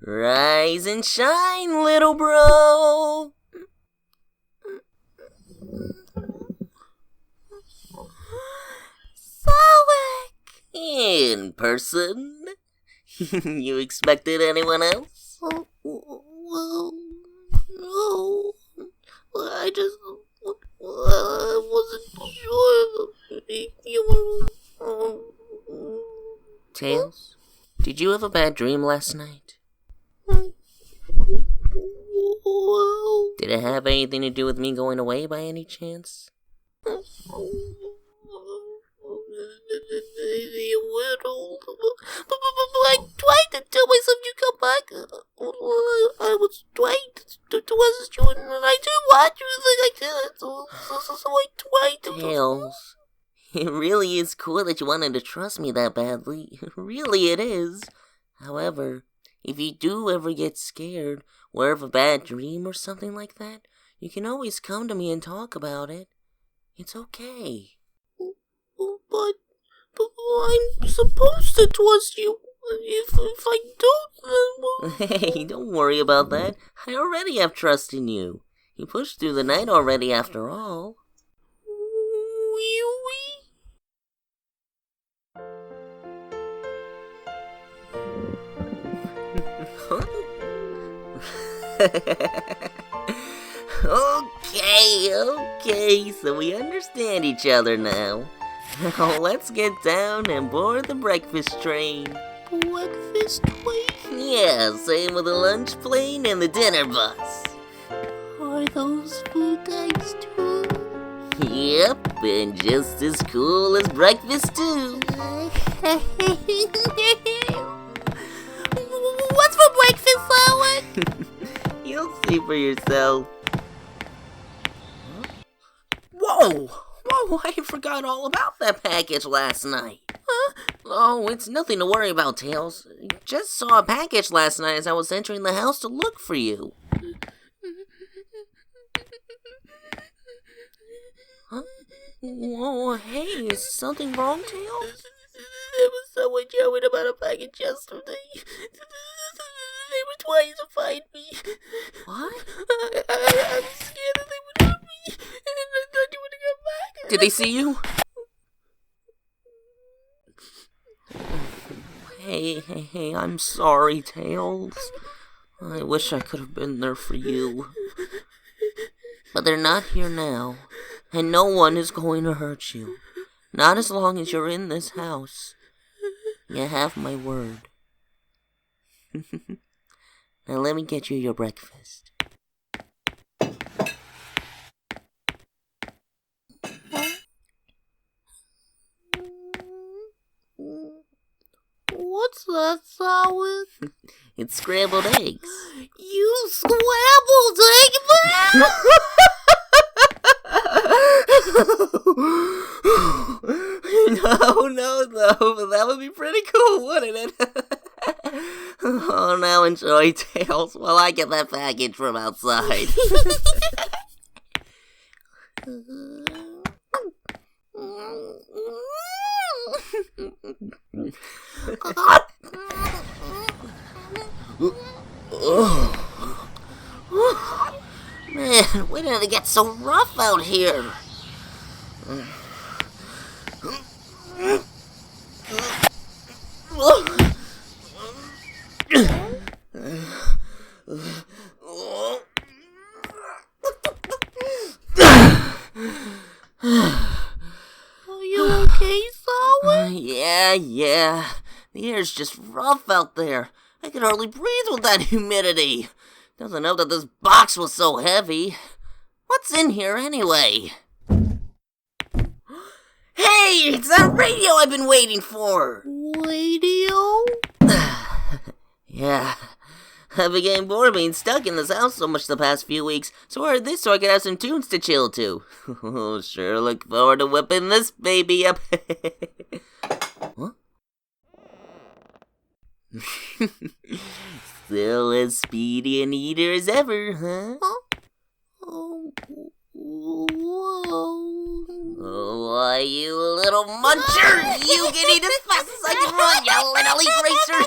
Rise and shine, little bro. Solek! In person. You expected anyone else? Well, no. I just wasn't sure you were... Tails, did you have a bad dream last night? Well... Did it have anything to do with me going away by any chance? A little... But I tried to tell myself you come back. I was trying to trust you, and I didn't want you to think I did. So I tried to... Tails, it really is cool that you wanted to trust me that badly. Really it is. However, if you do ever get scared or have a bad dream or something like that, you can always come to me and talk about it. It's okay. But I'm supposed to trust you. If I don't, then... Hey, don't worry about that. I already have trust in you. You pushed through the night already after all. Okay, so we understand each other now. Now let's get down and board the breakfast train. Breakfast train? Yeah, same with the lunch plane and the dinner bus. Are those food types too? Yep, and just as cool as breakfast too. What's for breakfast, Solek? You'll see for yourself. Whoa, I forgot all about that package last night. Huh? Oh, it's nothing to worry about, Tails. Just saw a package last night as I was entering the house to look for you. Huh? Whoa, hey, is something wrong, Tails? There was someone yelling about a package yesterday. They were trying to find me. What? I'm scared that they would hurt me, and I thought you would come back. Did they see you? Hey, I'm sorry, Tails. I wish I could have been there for you. But they're not here now, and no one is going to hurt you. Not as long as you're in this house. You have my word. Now let me get you your breakfast. What's that, Solek? It's scrambled eggs. You scrambled egg man? No, but that would be pretty cool, wouldn't it? Oh, now enjoy, Tails, while I get that package from outside. Man, when did it get so rough out here? Are you okay, Solek? Yeah. The air's just rough out there. I could hardly breathe with that humidity. Doesn't help that this box was so heavy. What's in here anyway? Hey, it's that radio I've been waiting for! Radio? Yeah. I've been getting bored being stuck in this house so much the past few weeks, so I heard this so I could have some tunes to chill to. Oh, sure look forward to whipping this baby up. Huh? Still as speedy an eater as ever, huh? Oh, whoa. Oh, why, you little muncher! You can eat as fast as I can run, you little eat racer!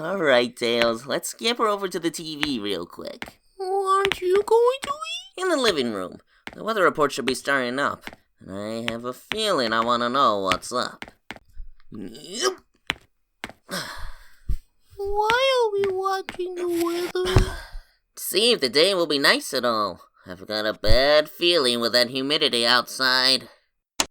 Alright, Tails, let's scamper over to the TV real quick. Aren't you going to eat? In the living room. The weather report should be starting up, and I have a feeling I want to know what's up. Yep. Why are we watching the weather? To see if the day will be nice at all. I've got a bad feeling with that humidity outside.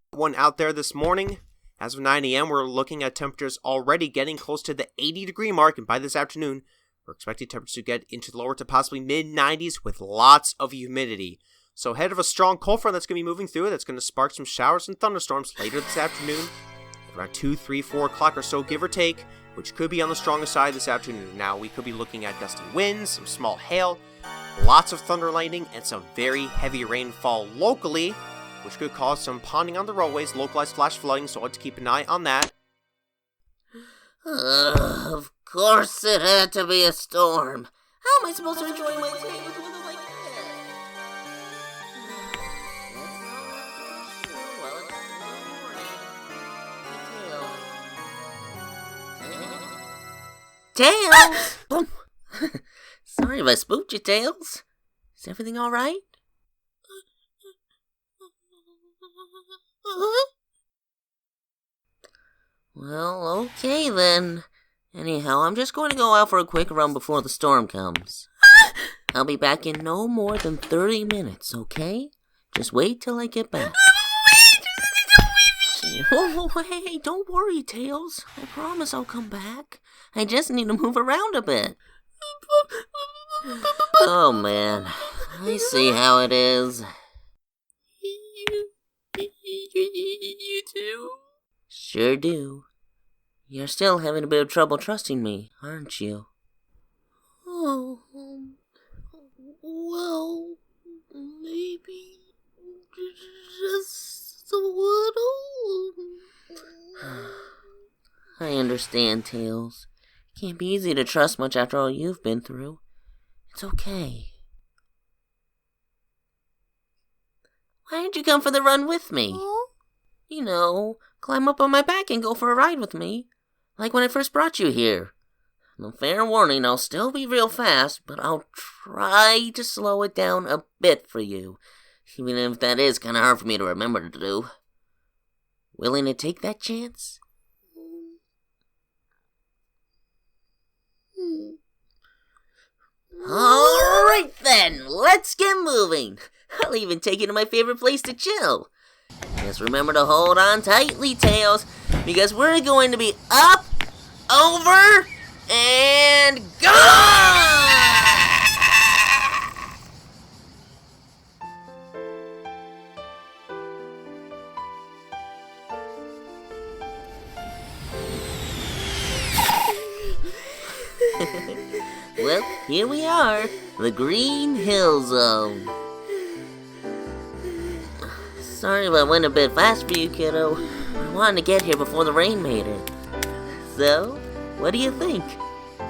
One out there this morning. As of 9 a.m., we're looking at temperatures already getting close to the 80-degree mark, and by this afternoon, we're expecting temperatures to get into the lower to possibly mid-90s with lots of humidity. So ahead of a strong cold front that's going to be moving through it, that's going to spark some showers and thunderstorms later this afternoon, around 2, 3, 4 o'clock or so, give or take, which could be on the stronger side this afternoon. Now, we could be looking at gusty winds, some small hail, lots of thunder lightning, and some very heavy rainfall locally, which could cause some ponding on the roadways, localized flash flooding, so I'd like to keep an eye on that. Of course it had to be a storm. How am I supposed to enjoy my day with weather like this? Tails! Sorry if I spooked you, Tails. Is everything alright? Well, okay then. Anyhow, I'm just going to go out for a quick run before the storm comes. I'll be back in no more than 30 minutes, okay? Just wait till I get back. Oh, hey, don't worry, Tails. I promise I'll come back. I just need to move around a bit. Oh, man. I see how it is. You do? Sure do. You're still having a bit of trouble trusting me, aren't you? Oh, well, maybe just a little. I understand, Tails. It can't be easy to trust much after all you've been through. It's okay. Why didn't you come for the run with me? Huh? You know, climb up on my back and go for a ride with me. Like when I first brought you here. No fair warning, I'll still be real fast, but I'll try to slow it down a bit for you. Even if that is kind of hard for me to remember to do. Willing to take that chance? Alright then, let's get moving. I'll even take you to my favorite place to chill. Just remember to hold on tightly, Tails, because we're going to be up, over, and gone! Well, here we are, the Green Hill Zone. Sorry if I went a bit fast for you, kiddo. I wanted to get here before the rain made it. So, what do you think?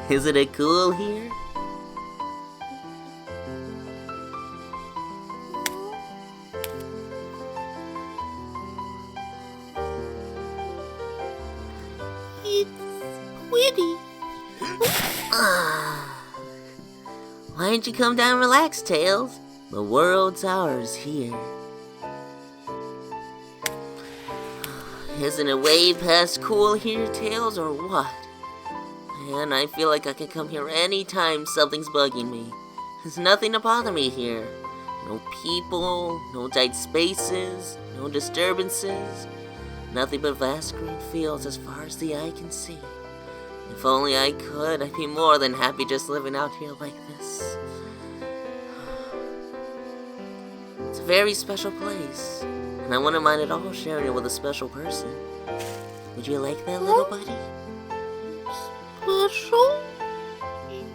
Isn't it cool here? It's pretty. Why don't you come down and relax, Tails? The world's ours here. Isn't it way past cool here, Tails, or what? Man, I feel like I can come here anytime something's bugging me. There's nothing to bother me here. No people, no tight spaces, no disturbances. Nothing but vast green fields as far as the eye can see. If only I could, I'd be more than happy just living out here like this. It's a very special place, and I wouldn't mind at all sharing it with a special person. Would you like that, little buddy? Special?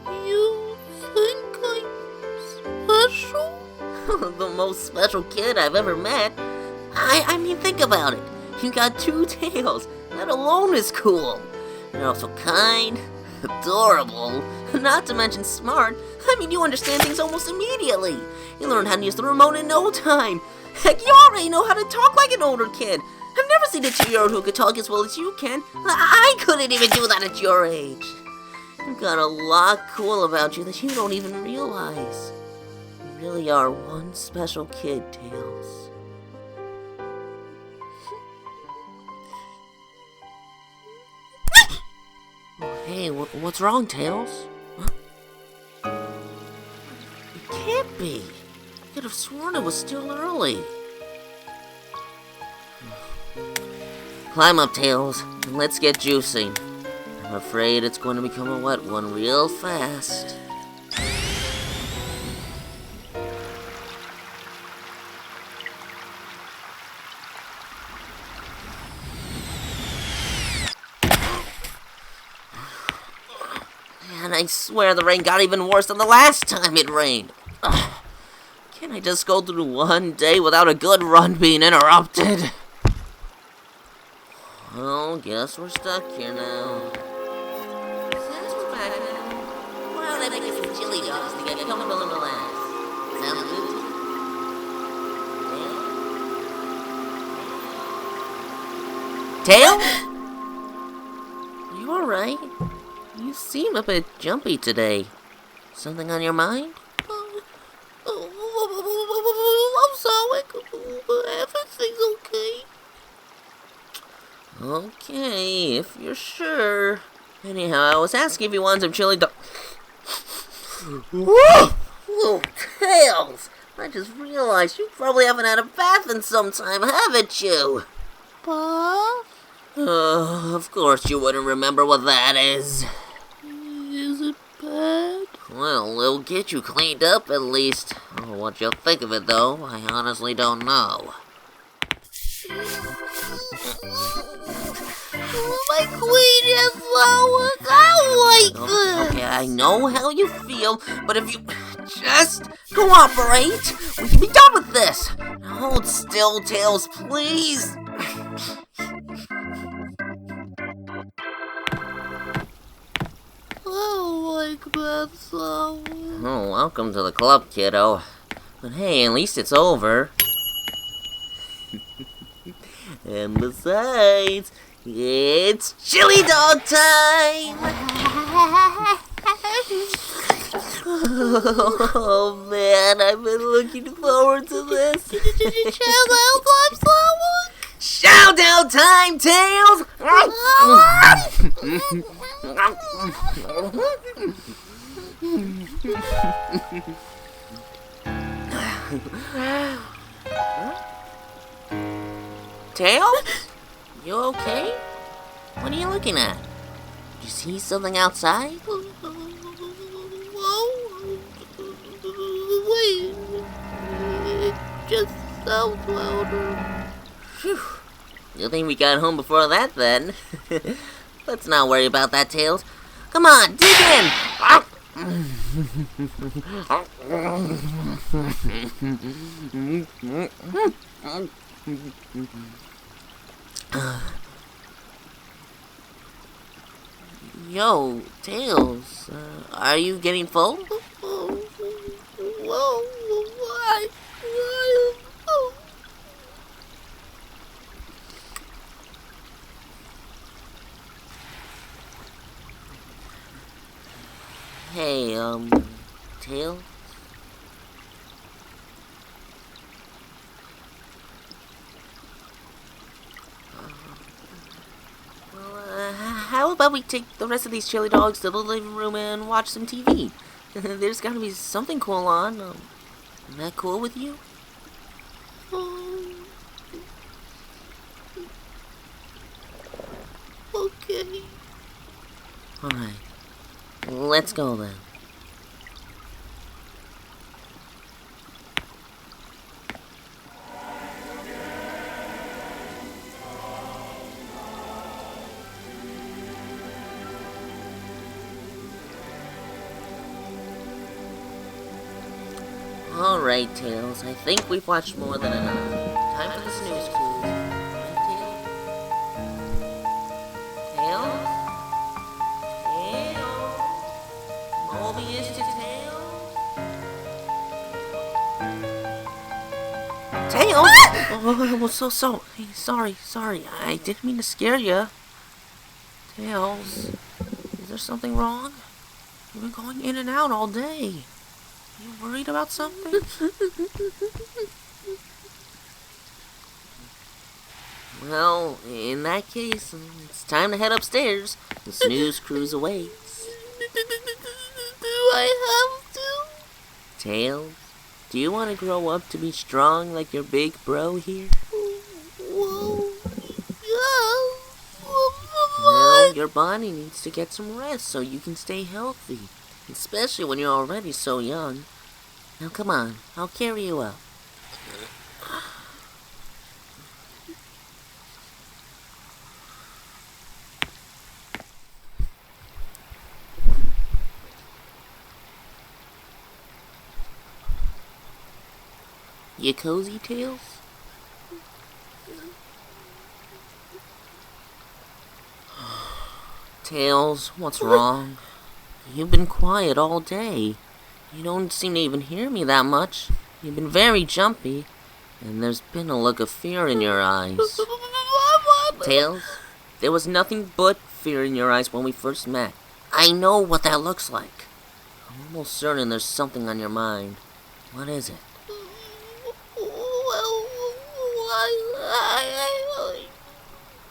You think I'm special? The most special kid I've ever met. I mean, think about it. You got 2 tails. That alone is cool. You're also kind, adorable, not to mention smart. I mean, you understand things almost immediately. You learn how to use the remote in no time. Heck, you already know how to talk like an older kid. I've never seen a 2-year-old who could talk as well as you can. I couldn't even do that at your age. You've got a lot cool about you that you don't even realize. You really are one special kid, Tails. Oh, hey, what's wrong, Tails? Huh? It can't be. I could have sworn it was still early. Climb up, Tails, and let's get juicing. I'm afraid it's going to become a wet one real fast. Man, I swear the rain got even worse than the last time it rained. Ugh. Can't I just go through one day without a good run being interrupted? Well, guess we're stuck here now. Since we're back now, why don't I make some chili dogs to get comfortable and relax? Sounds good to you? Tail? You alright? You seem a bit jumpy today. Something on your mind? I'm sorry, everything's okay. Okay, if you're sure. Anyhow, I was asking if you wanted some chili dog. Whoa, Tails! I just realized you probably haven't had a bath in some time, haven't you? Bath? Of course you wouldn't remember what that is. Is it bad? Well, it'll get you cleaned up at least. Oh, what you'll think of it, though, I honestly don't know. My queen has flowers. I like this. Okay, I know how you feel, but if you just cooperate, we can be done with this. Hold still, Tails, please. I like bath flowers. Oh, welcome to the club, kiddo. But hey, at least it's over. And besides, it's chili dog time! Oh man, I've been looking forward to this. Shout out time, Tails! Tails? You okay? What are you looking at? Did you see something outside? Whoa. Wait. It just sounds louder. Phew. Good thing we got home before that, then. Let's not worry about that, Tails. Come on, dig in! Yo, Tails, are you getting full? Whoa, why? Hey, Tails? How about we take the rest of these chili dogs to the living room and watch some TV? There's gotta be something cool on. Is that cool with you? Okay. Alright. Let's go then. Alright, Tails. I think we've watched more than enough. Time for the snooze clues. Right, Tails? Tails? Mobius to Tails? Tails? Oh, I'm so sorry. I didn't mean to scare you. Tails, is there something wrong? You've been going in and out all day. Are you worried about something? Well, in that case, it's time to head upstairs. The snooze cruise awaits. Do I have to? Tails, do you want to grow up to be strong like your big bro here? Whoa. Yeah. Well, your body needs to get some rest so you can stay healthy, especially when you're already so young. Now come on, I'll carry you up. You cozy, Tails? Tails, what's wrong? You've been quiet all day. You don't seem to even hear me that much. You've been very jumpy, and there's been a look of fear in your eyes. Tails, there was nothing but fear in your eyes when we first met. I know what that looks like. I'm almost certain there's something on your mind. What is it?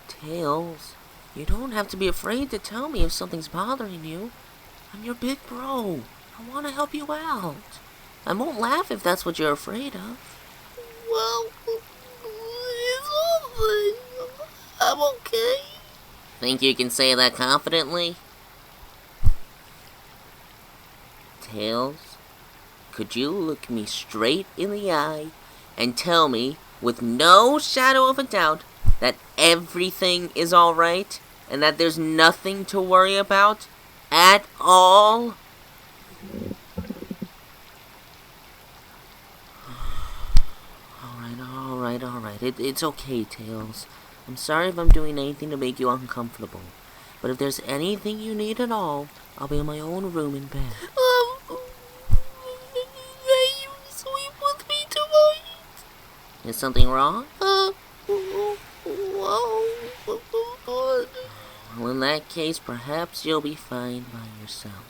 Tails, you don't have to be afraid to tell me if something's bothering you. I'm your big bro. I want to help you out. I won't laugh if that's what you're afraid of. Well, it's all fine. I'm okay. Think you can say that confidently? Tails, could you look me straight in the eye and tell me, with no shadow of a doubt, that everything is alright and that there's nothing to worry about at all? Alright. It's okay, Tails. I'm sorry if I'm doing anything to make you uncomfortable. But if there's anything you need at all, I'll be in my own room in bed. May you sleep with me tonight? Is something wrong? Well, in that case, perhaps you'll be fine by yourself.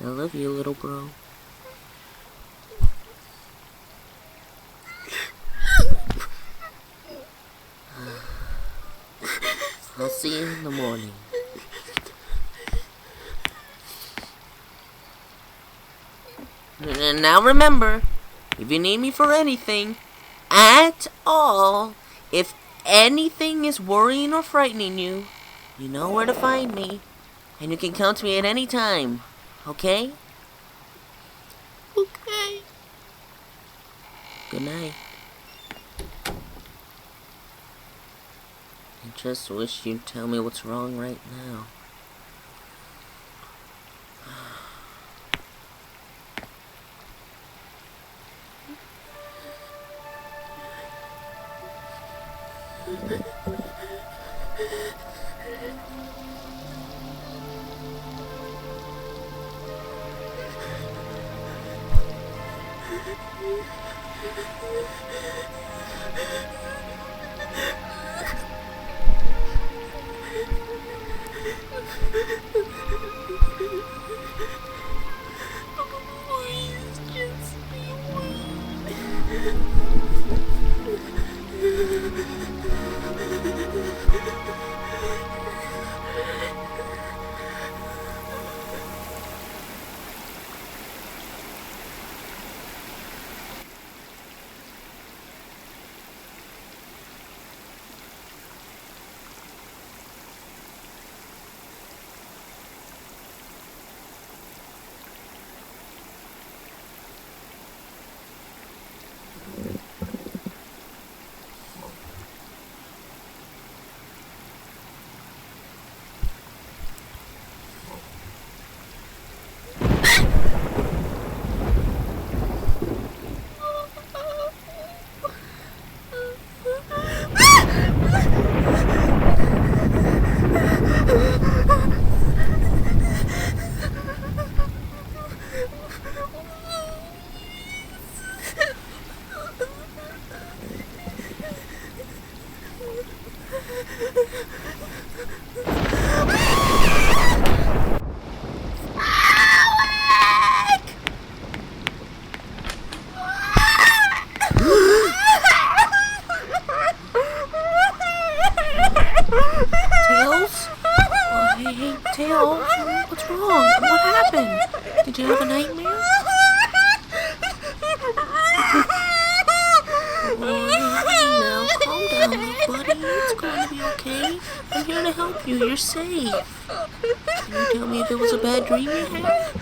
I love you, little bro. I'll see you in the morning. And now remember, if you need me for anything, at all, if anything is worrying or frightening you, you know where to find me, and you can count to me at any time, okay? Okay. Good night. I just wish you'd tell me what's wrong right now. Please just be Tails, what's wrong? What happened? Did you have a nightmare? Now, calm down, little buddy. It's going to be okay. I'm here to help you. You're safe. Can you tell me if it was a bad dream you had?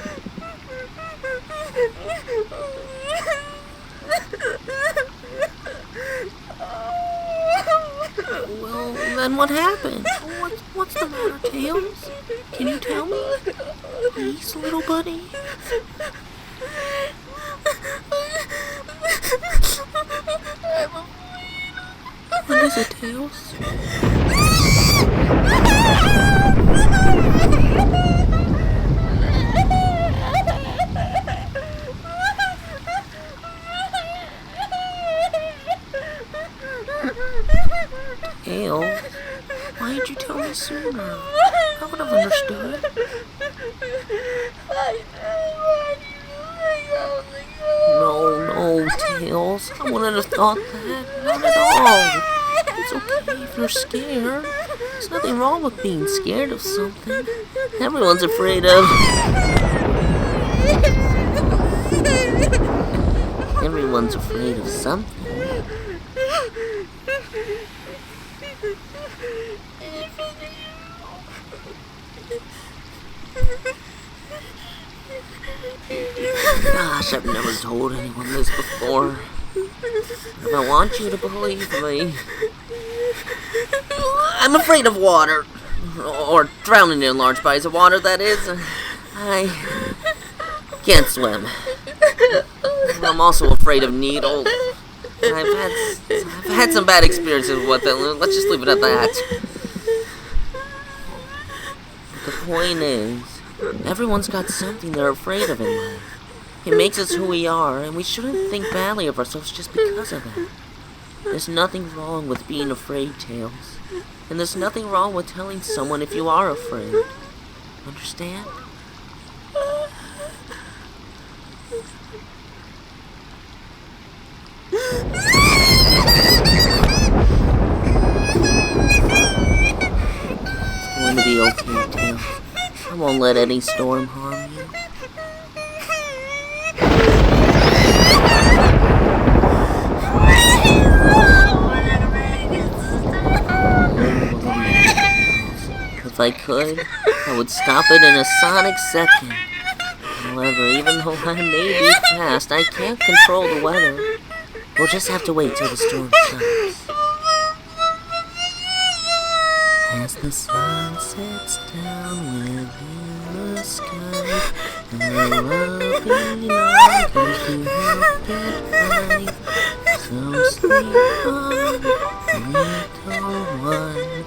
Well, then what happened? What's the matter, Tails? Can you tell me? Please, little buddy. What is it, Tails? Tails? Why did you tell me sooner? I would have understood. No, Tails. I wouldn't have thought that. Not at all. It's okay if you're scared. There's nothing wrong with being scared of something. Everyone's afraid of... Everyone's afraid of something. Gosh, I've never told anyone this before. But I want you to believe me. I'm afraid of water. Or drowning in large bodies of water, that is. I can't swim. I'm also afraid of needles. I've had some bad experiences with them. Let's just leave it at that. The point is, everyone's got something they're afraid of in life. It makes us who we are, and we shouldn't think badly of ourselves just because of that. There's nothing wrong with being afraid, Tails. And there's nothing wrong with telling someone if you are afraid. Understand? It's going to be okay, Tails. I won't let any storm harm you. If I could, I would stop it in a sonic second. However, even though I may be fast, I can't control the weather. We'll just have to wait till the storm stops. As the sun sets down within the sky, the loving night comes to help get by. So sleep on, little one,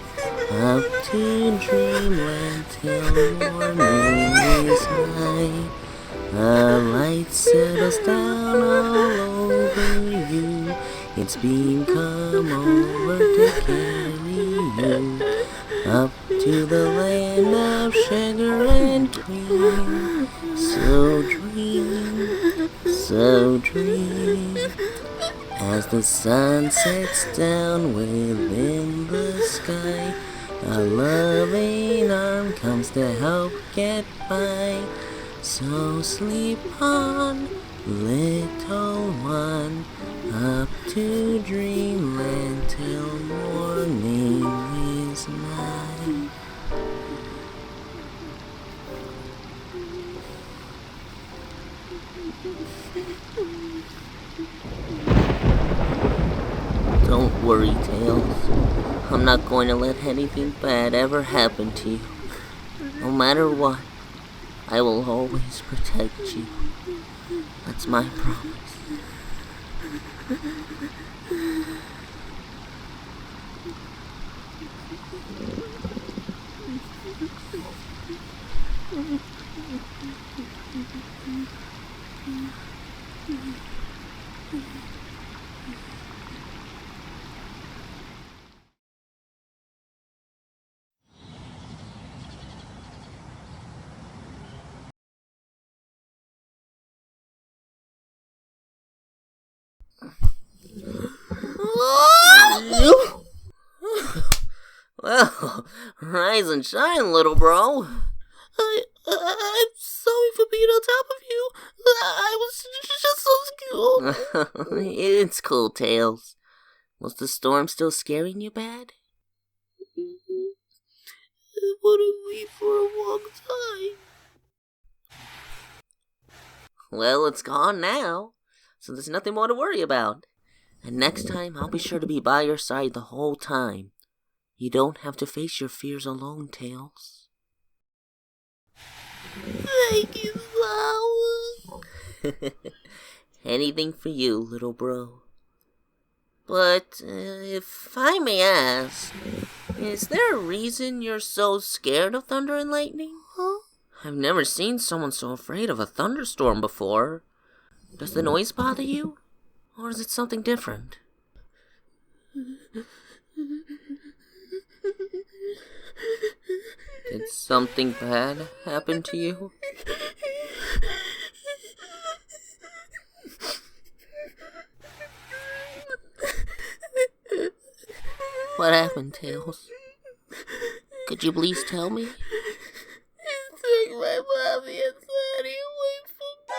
up to dreamland till morning is high. The light settles down all over you. Its beam come over to carry you up to the land of sugar and cream. So dream, as the sun sets down within the sky. A loving arm comes to help get by. So sleep on, little one, up to dreamland till morning is nigh. Don't worry, Tails. I'm not going to let anything bad ever happen to you. No matter what, I will always protect you. That's my promise. Well, rise and shine, little bro. I'm sorry for being on top of you. I was just so scared. It's cool, Tails. Was the storm still scaring you bad? It wouldn't leave for a long time. Well, it's gone now, so there's nothing more to worry about. And next time, I'll be sure to be by your side the whole time. You don't have to face your fears alone, Tails. Thank you, Flowers. Anything for you, little bro. But, if I may ask, is there a reason you're so scared of thunder and lightning? Huh? I've never seen someone so afraid of a thunderstorm before. Does the noise bother you? Or is it something different? Did something bad happen to you? What happened, Tails? Could you please tell me? You took my mommy and daddy away from me.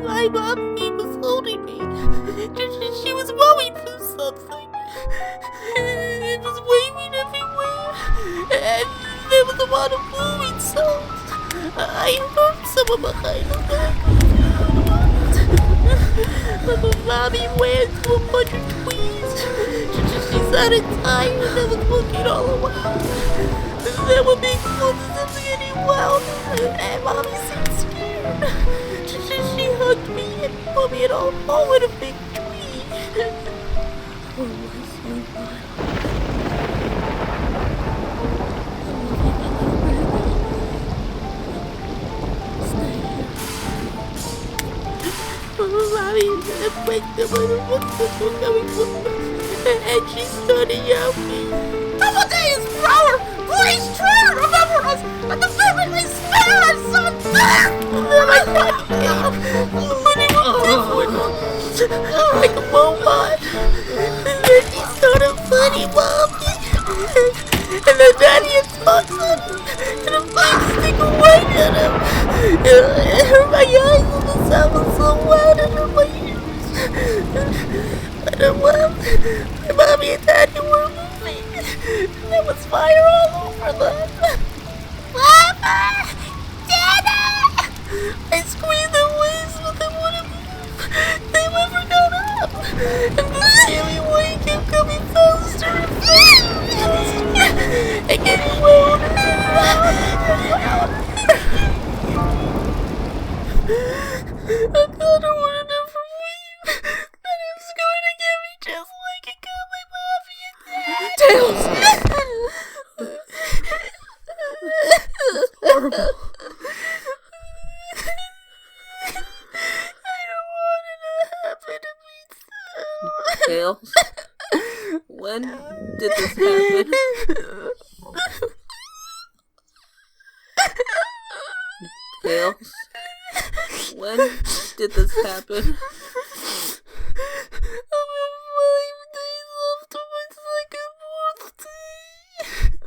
My mommy was holding me. She was worried for something. It was waving everywhere. And there was a lot of moving sounds. I heard someone behind the back. Mommy ran to a bunch of trees. She sounded tired and was looking all around. There were big voices getting louder, and Mommy seemed scared. She hugged me and put me in a hole in a big tree. Oh my sweetheart. Mommy waked up when the footsteps were coming from her, and she started yelling, "Double Days, Flower! Please try to remember us! At the moment we spare our son!" And then I got killed, but it was different, like a robot. And then she started fighting Mommy, and then Daddy attacks him, and a flame stick right at him. It hurt my eyes, and the sound was so loud and hurt my ears. But it was, my Mommy and Daddy were moving, and there was fire all over them. Mama! Daddy! I screamed and waved, but they wouldn't move. They never got up, and the scary wave kept coming faster and faster, and getting louder and louder and louder. I thought I wanted to leave, that it was going to get me just like it got my mommy and dad. Tails! Horrible. I don't want it to happen to me too. Tails? When did this happen? Tails? When did this happen? I'm 5 days after my second birthday.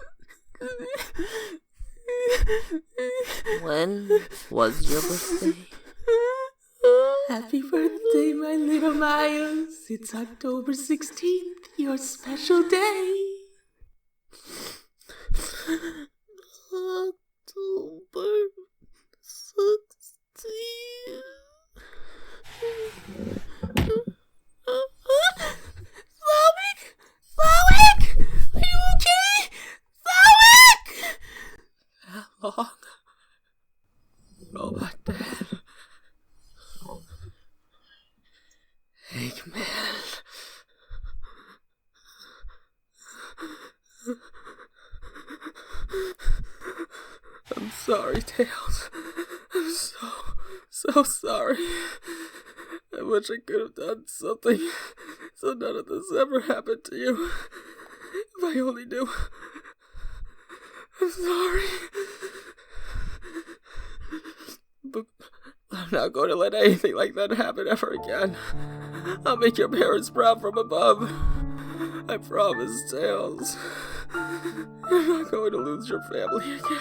When was your birthday? Happy birthday, my little Miles. It's October 16th, your special day. October 16th. Slavic? Slavic? Are you okay? Slavic! How long? Robot Dad. Eggman. I'm sorry, Tails. I'm so sorry. I wish I could have done something so none of this ever happened to you. If I only knew. I'm sorry. But I'm not going to let anything like that happen ever again. I'll make your parents proud from above. I promise, Tails. You're not going to lose your family again.